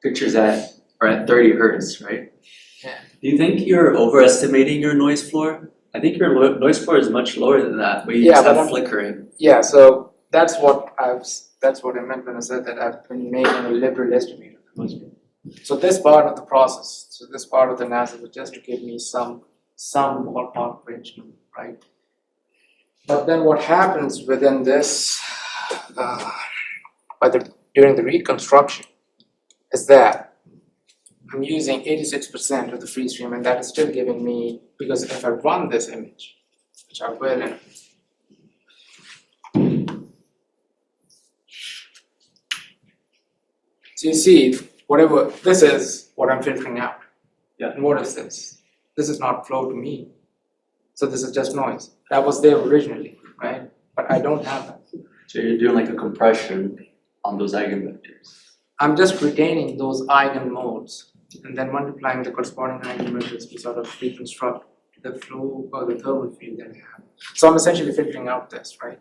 pictures are at 30 hertz, right? Yeah. Do you think you're overestimating your noise floor? I think your noise floor is much lower than that, but you Yeah, just but have I'm- flickering. Yeah, so that's what I meant when I said that I've been making a liberal estimate of the noise floor. So this part of the process, this part of the analysis was just to give me some ballpark range number, right? But then what happens within this, during the reconstruction, is that I'm using 86% of the free stream, and that is still giving me, because if I run this image, which I will in so you see, whatever this is, what I'm filtering out. Yeah. And what is this? This is not flow to me. So this is just noise. That was there originally, right? But I don't have that. So you're doing like a compression on those eigenvectors. I'm just retaining those eigenmodes and then multiplying the corresponding eigenvectors to sort of reconstruct the flow or the thermal field that I have. So I'm essentially filtering out this, right?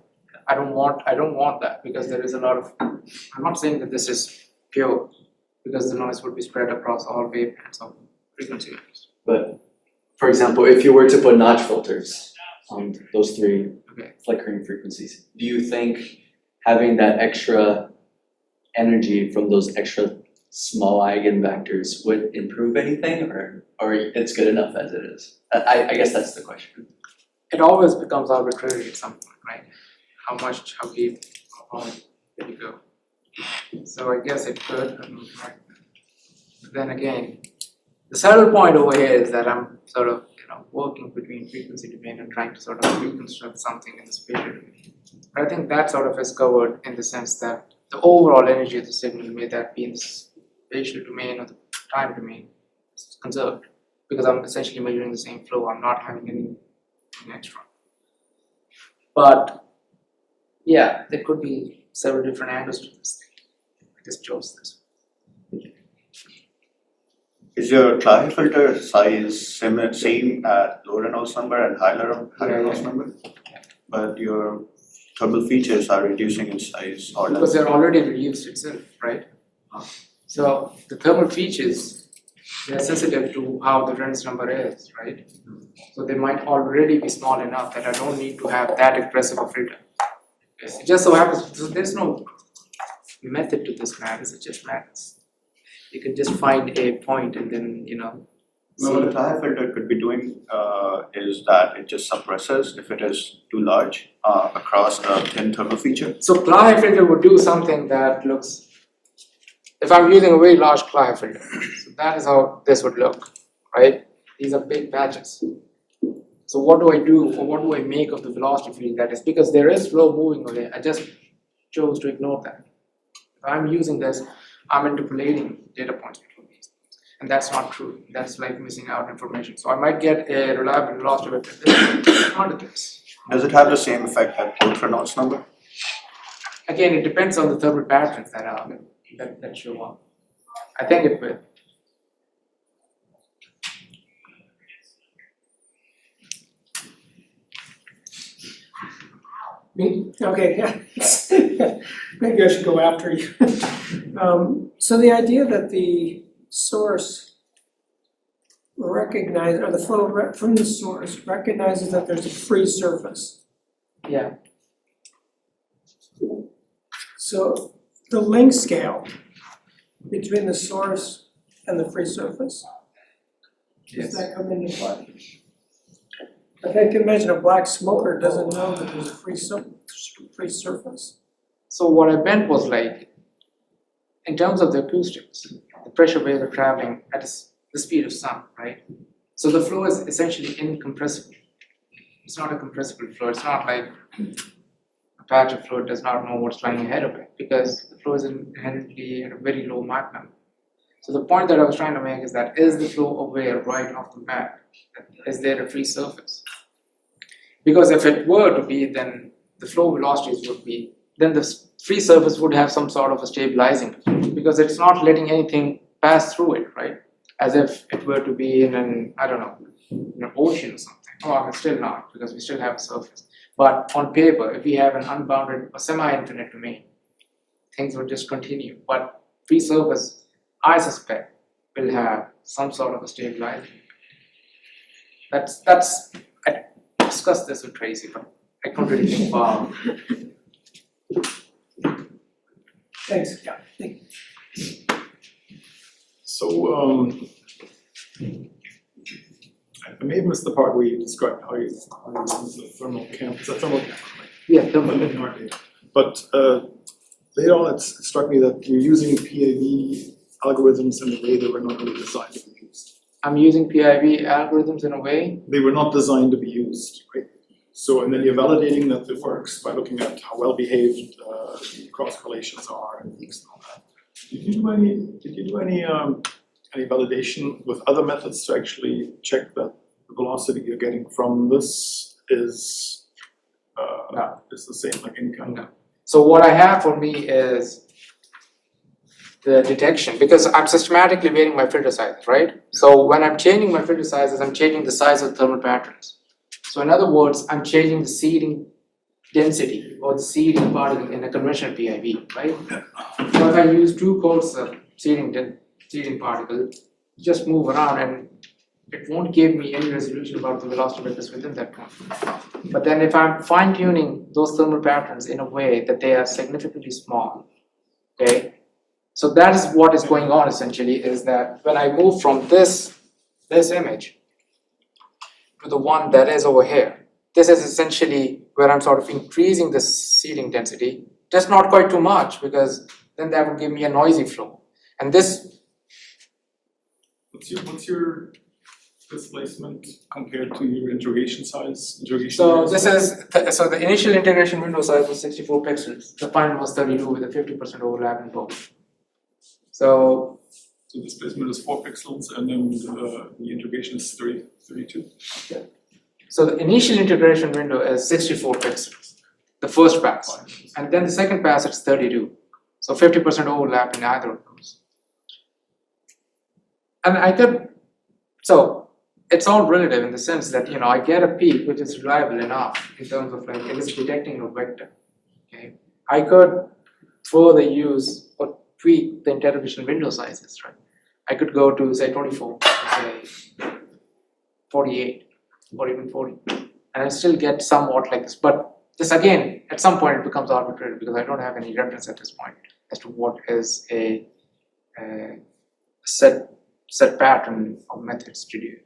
I don't want that because there is a lot of, I'm not saying that this is pure because the noise would be spread across all wavebands of frequency ranges. But for example, if you were to put notch filters on those three Okay. flickering frequencies, do you think having that extra energy from those extra small eigenvectors would improve anything, or it's good enough as it is? I guess that's the question. It always becomes arbitrary at some point, right? How deep, how far did you go? So I guess it could, right? But then again, the subtle point over here is that I'm sort of, working between frequency domain and trying to sort of reconstruct something in the spatial domain. But I think that sort of is covered in the sense that the overall energy of the signal, may that be in the spatial domain or the time domain, is conserved because I'm essentially measuring the same flow. I'm not having anything extra. But yeah, there could be several different angles to this thing. I just chose this. Is your Clave filter size same at low Reynolds number and higher Reynolds number? But your thermal features are reducing in size or Because they're already reduced itself, right? So the thermal features, they're sensitive to how the Reynolds number is, right? So they might already be small enough that I don't need to have that aggressive a filter. It just so happens, so there's no method to this madness, it's just madness. You can just find a point and then, No, what the Clave filter could be doing is that it just suppresses if it is too large across a thin thermal feature. So Clave filter would do something that looks, if I'm using a very large Clave filter, so that is how this would look, right? These are big patches. So what do I do, or what do I make of the velocity field that is? Because there is flow moving away, I just chose to ignore that. If I'm using this, I'm interpolating data points between these. And that's not true. That's like missing out information. So I might get a reliable velocity vector under this. Does it have the same effect at both Reynolds number? Again, it depends on the thermal patterns that are that show up. I think it will. Me? Okay, yeah. Maybe I should go after you. So the idea that the source recognizes, or the flow from the source recognizes that there's a free surface. Yeah. So the length scale between the source and the free surface, does that come into play? Like I can imagine a black smoker doesn't know that there's a free surface. So what I meant was like, in terms of the acoustics, the pressure waves are traveling at the speed of sound, right? So the flow is essentially incompressible. It's not a compressible flow. It's not like a patch of fluid does not know what's lying ahead of it because the flow is inherently at a very low Mach number. So the point that I was trying to make is that is the flow aware right off the bat? Is there a free surface? Because if it were to be, then the flow velocities would be, then the free surface would have some sort of a stabilizing because it's not letting anything pass through it, right? As if it were to be in an, I don't know, in an ocean or something. Oh, it's still not because we still have a surface. But on paper, if we have an unbounded or semi-infinite domain, things would just continue. But free surface, I suspect, will have some sort of a stabilizing. I discussed this with Tracy, but I couldn't really think about. Thanks, yeah. So, I may have missed the part where you described how you use the thermal camp. It's a thermal camp, right? Yeah, thermal. But later on, it struck me that you're using PIV algorithms in a way that were not really designed to be used. I'm using PIV algorithms in a way. They were not designed to be used, right? So, and then you're validating that it works by looking at how well behaved the cross correlations are and things and all that. Did you do any validation with other methods to actually check that the velocity you're getting from this is the same like in kind of? No. So what I have for me is the detection because I'm systematically weighting my filter sizes, right? So when I'm changing my filter sizes, I'm changing the size of thermal patterns. So in other words, I'm changing the seeding density or the seeding particle in a conventional PIV, right? So if I use 2 coats of seeding particle, just move around and it won't give me any resolution about the velocity vectors within that point. But then if I'm fine tuning those thermal patterns in a way that they are significantly small, okay? So that is what is going on essentially, is that when I move from this image to the one that is over here, this is essentially where I'm sort of increasing the seeding density, just not quite too much, because then that would give me a noisy flow. And this, What's your displacement compared to your integration size? so this is, so the initial integration window size was 64 pixels. The final was 32 with a 50% overlap in both. So displacement is 4 pixels and then the integration is 32. So the initial integration window is 64 pixels, the first pass, and then the second pass it's 32. So 50% overlap in either of those. And I could, so it's all relative in the sense that, you know, I get a peak which is reliable enough in terms of like it is detecting a vector. Okay, I could further use or tweak the interrogation window sizes, right? I could go to say 24, say 48, or even 40, and I still get somewhat like this. But this again, at some point, it becomes arbitrary because I don't have any reference at this point as to what is a set pattern of methods to do.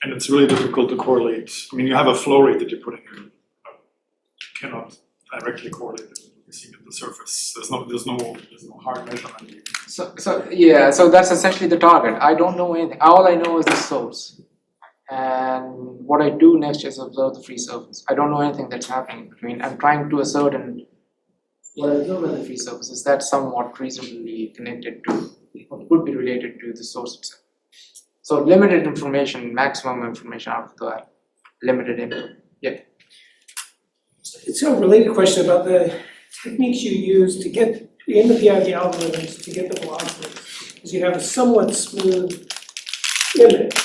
And it's really difficult to correlate. I mean, you have a flow rate that you're putting in. You cannot directly correlate it. You see at the surface. There's no hard measurement. So yeah, so that's essentially the target. I don't know anything. All I know is the source. And what I do next is observe the free surface. I don't know anything that's happening in between. I'm trying to ascertain what I observe in the free surface is that somewhat reasonably connected to, or could be related to the source itself. So limited information, maximum information out of that limited input. Yeah. So a related question about the techniques you use to get in the PIV algorithms to get the velocities. Is you have a somewhat smooth image.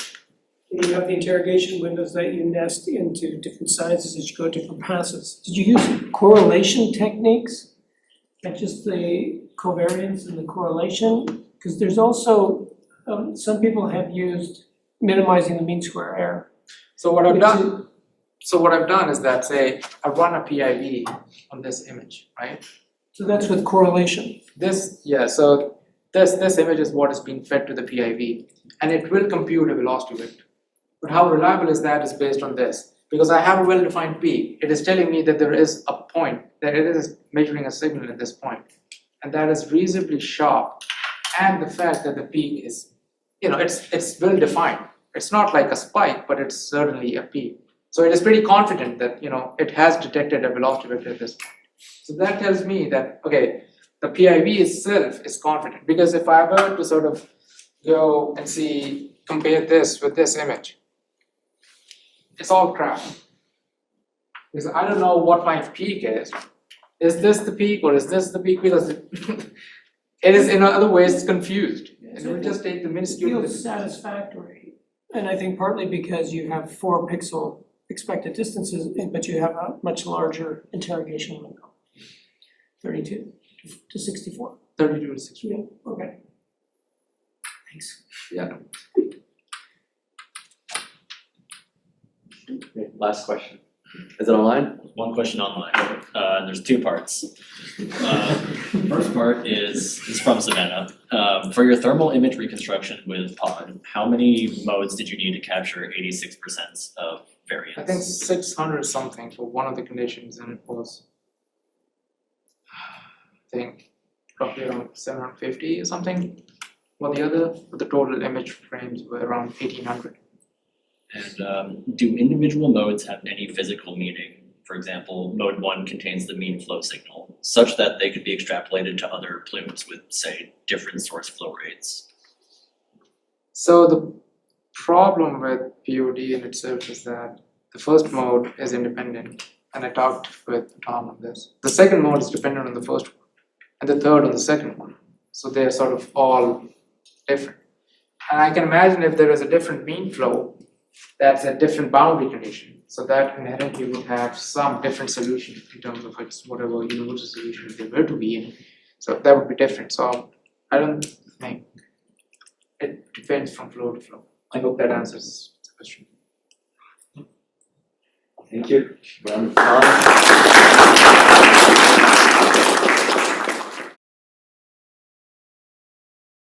And you have the interrogation windows that you nest into different sizes as you go different passes. Did you use correlation techniques? Not just the covariance and the correlation? Because there's also, some people have used minimizing the mean square error. So what I've done is that, say, I run a PIV on this image, right? So that's with correlation. This image is what is being fed to the PIV, and it will compute a velocity vector. But how reliable is that is based on this. Because I have a well-defined peak, it is telling me that there is a point, that it is measuring a signal at this point. And that is reasonably sharp. And the fact that the peak is, you know, it's well-defined. It's not like a spike, but it's certainly a peak. So it is pretty confident that, you know, it has detected a velocity vector at this point. So that tells me that, okay, the PIV itself is confident. Because if I were to sort of go and see, compare this with this image, it's all crap. Because I don't know what my peak is. Is this the peak or is this the peak? Because it is in other ways confused. And it would just take the It minuscule. feels satisfactory. And I think partly because you have 4 pixel expected distances, but you have a much larger interrogation window. 32 to 64. 32 to 64. Yeah, okay. Thanks. Yeah. Okay, last question. Is it online? One question online. There's 2 parts. First part is from Savannah. For your thermal image reconstruction with pod, how many modes did you need to capture 86% of variance? I think 600 something for one of the conditions, and it was, I think, roughly around 750 or something. For the other, the total image frames were around 1800. And do individual modes have any physical meaning? For example, mode 1 contains the mean flow signal, such that they could be extrapolated to other plumes with, say, different source flow rates. So the problem with Ph.D. in itself is that the first mode is independent, and I talked with Tom on this. The second mode is dependent on the first one, and the third on the second one. So they're sort of all different. And I can imagine if there is a different mean flow, that's a different boundary condition. So that inherently would have some different solution in terms of its whatever universal solution they were to be in. So that would be different. So I don't think it depends from flow to flow. I hope that answers the question. Thank you. Round of applause.